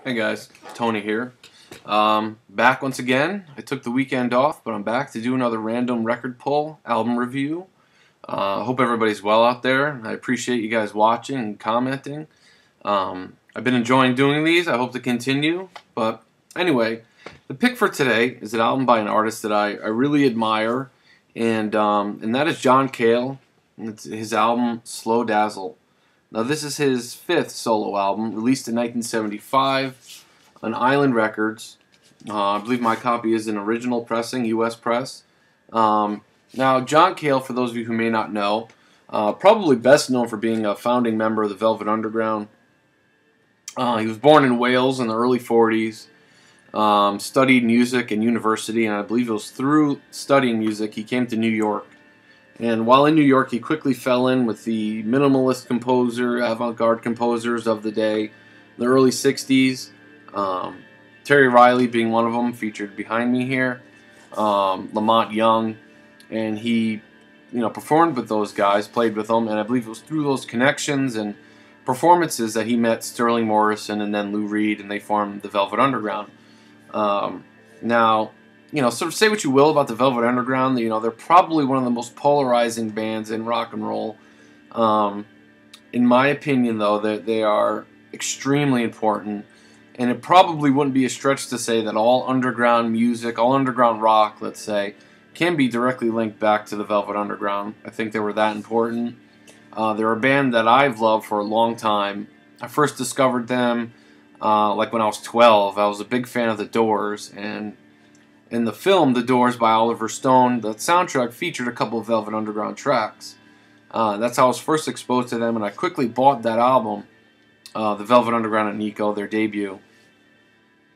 Hey guys, Tony here. Back once again. I took the weekend off, but I'm back to do another random record pull album review. Hope everybody's well out there. I appreciate you guys watching and commenting. I've been enjoying doing these. I hope to continue. But anyway, the pick for today is an album by an artist that I really admire, and that is John Cale. It's his album Slow Dazzle. Now, this is his fifth solo album, released in 1975 on Island Records. I believe my copy is an original pressing, U.S. press. Now, John Cale, for those of you who may not know, probably best known for being a founding member of the Velvet Underground. He was born in Wales in the early 40s, studied music in university, and I believe it was through studying music he came to New York. And while in New York, he quickly fell in with the minimalist composer, avant-garde composers of the day, the early 60s. Terry Riley being one of them, featured behind me here. Lamont Young, and he, performed with those guys, played with them, and I believe it was through those connections and performances that he met Sterling Morrison and then Lou Reed, and they formed the Velvet Underground. Now, sort of say what you will about the Velvet Underground, they're probably one of the most polarizing bands in rock and roll. In my opinion, though, they are extremely important, and it probably wouldn't be a stretch to say that all underground music, all underground rock, let's say, can be directly linked back to the Velvet Underground. I think they were that important. They're a band that I've loved for a long time. I first discovered them like when I was 12. I was a big fan of The Doors, and in the film The Doors by Oliver Stone, the soundtrack featured a couple of Velvet Underground tracks. That's how I was first exposed to them, and I quickly bought that album, The Velvet Underground and Nico, their debut.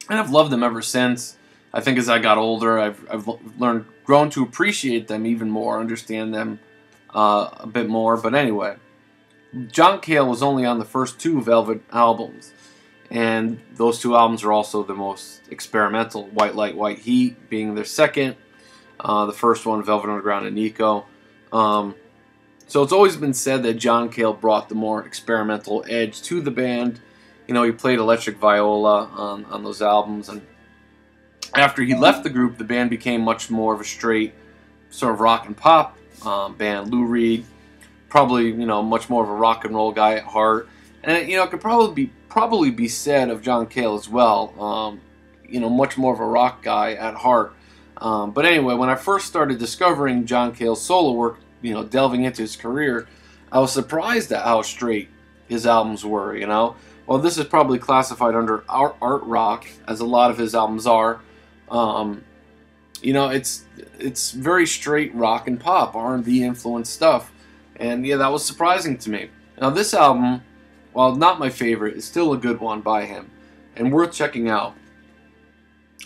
And I've loved them ever since. I think as I got older, I've grown to appreciate them even more, understand them a bit more. But anyway, John Cale was only on the first two Velvet albums. And those two albums are also the most experimental, White Light, White Heat being their second. The first one, Velvet Underground and Nico. So it's always been said that John Cale brought the more experimental edge to the band. He played electric viola on those albums. And after he left the group, the band became much more of a straight sort of rock and pop band. Lou Reed, probably, much more of a rock and roll guy at heart. And, it could probably be said of John Cale as well, much more of a rock guy at heart. But anyway, when I first started discovering John Cale's solo work, delving into his career, I was surprised at how straight his albums were, Well, this is probably classified under art rock, as a lot of his albums are. It's very straight rock and pop, R&B influenced stuff. And, yeah, that was surprising to me. Now, this album, while not my favorite, it's still a good one by him and worth checking out.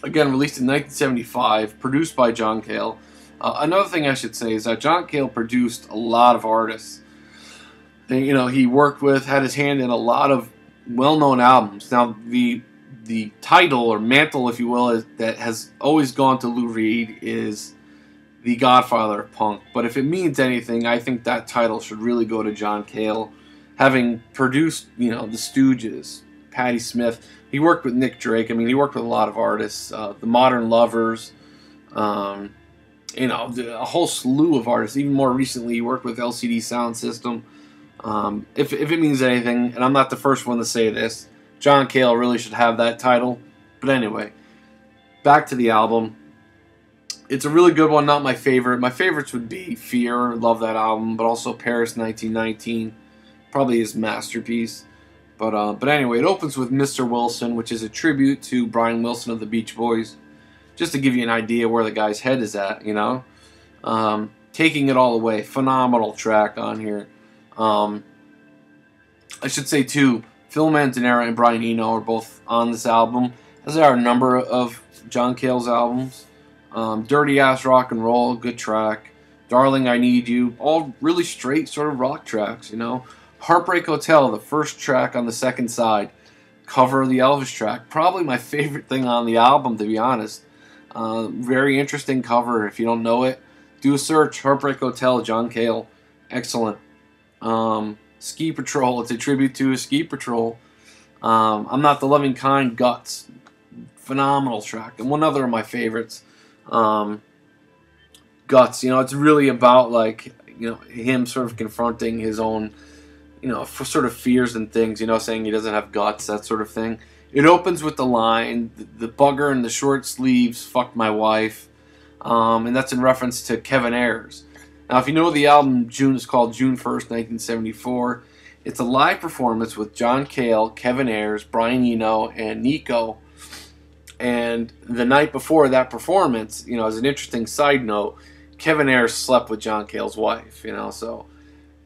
Again, released in 1975, produced by John Cale. Another thing I should say is that John Cale produced a lot of artists. And, he worked with, had his hand in a lot of well-known albums. Now, the title or mantle, if you will, that has always gone to Lou Reed is the Godfather of Punk. But if it means anything, I think that title should really go to John Cale. Having produced, the Stooges, Patti Smith, he worked with Nick Drake. I mean, he worked with a lot of artists, the Modern Lovers, a whole slew of artists. Even more recently, he worked with LCD Sound System. If it means anything, and I'm not the first one to say this, John Cale really should have that title. But anyway, back to the album. It's a really good one, not my favorite. My favorites would be Fear, love that album, but also Paris 1919. Probably his masterpiece. But anyway, it opens with Mr. Wilson, which is a tribute to Brian Wilson of the Beach Boys. Just to give you an idea where the guy's head is at, Taking It All Away, phenomenal track on here. I should say, too, Phil Manzanera and Brian Eno are both on this album, as there are a number of John Cale's albums. Dirty Ass Rock and Roll, good track. Darling, I Need You, all really straight sort of rock tracks, Heartbreak Hotel, the first track on the second side, cover of the Elvis track. Probably my favorite thing on the album, to be honest. Very interesting cover. If you don't know it, do a search. Heartbreak Hotel, John Cale. Excellent. Ski Patrol, it's a tribute to a ski patrol. I'm Not the Loving Kind, Guts. Phenomenal track. And one other of my favorites, Guts. It's really about, like, him sort of confronting his own, sort of fears and things, saying he doesn't have guts, that sort of thing. It opens with the line, the bugger in the short sleeves fucked my wife. And that's in reference to Kevin Ayers. Now, if you know the album is called June 1st, 1974, it's a live performance with John Cale, Kevin Ayers, Brian Eno, and Nico. And the night before that performance, as an interesting side note, Kevin Ayers slept with John Cale's wife, so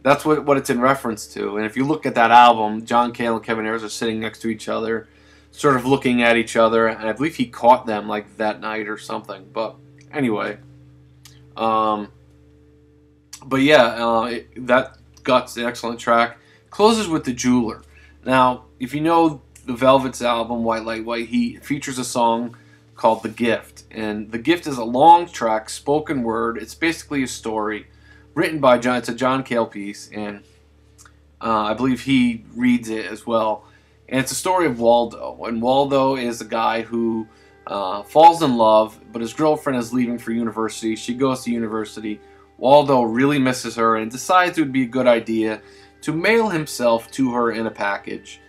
that's what it's in reference to. And if you look at that album, John Cale and Kevin Ayers are sitting next to each other, sort of looking at each other, and I believe he caught them like that night or something. But anyway, that Guts, an excellent track, closes with The Jeweler. Now, if you know the Velvet's album, White Light, White Heat, features a song called The Gift. And The Gift is a long track, spoken word. It's basically a story written by John. It's a John Cale piece, and I believe he reads it as well. And it's a story of Waldo. And Waldo is a guy who falls in love, but his girlfriend is leaving for university. She goes to university. Waldo really misses her and decides it would be a good idea to mail himself to her in a package.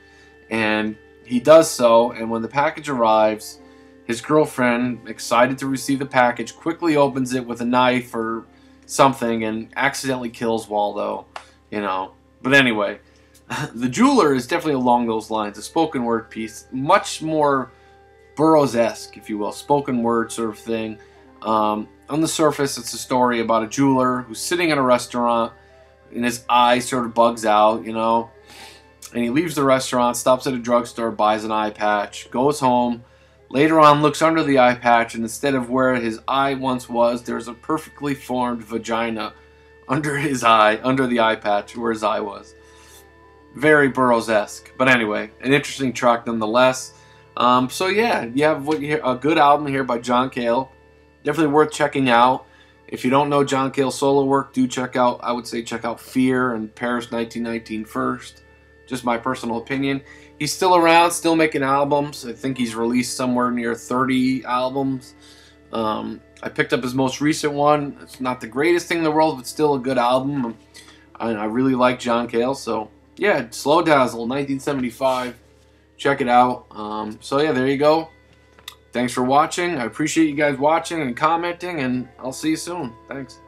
And he does so, and when the package arrives, his girlfriend, excited to receive the package, quickly opens it with a knife or something and accidentally kills Waldo, But anyway, The Jeweler is definitely along those lines, a spoken word piece, much more Burroughs-esque, if you will, spoken word sort of thing. On the surface, it's a story about a jeweler who's sitting in a restaurant, and his eye sort of bugs out, and he leaves the restaurant, stops at a drugstore, buys an eye patch, goes home. Later on, looks under the eye patch, and instead of where his eye once was, there's a perfectly formed vagina under the eye patch where his eye was. Very Burroughs-esque. But anyway, an interesting track nonetheless. So yeah, you have a good album here by John Cale. Definitely worth checking out. If you don't know John Cale's solo work, check out Fear and Paris 1919 first. Just my personal opinion. He's still around, still making albums. I think he's released somewhere near 30 albums. I picked up his most recent one. It's not the greatest thing in the world, but still a good album. I really like John Cale. So, yeah, Slow Dazzle, 1975. Check it out. So, yeah, there you go. Thanks for watching. I appreciate you guys watching and commenting, and I'll see you soon. Thanks.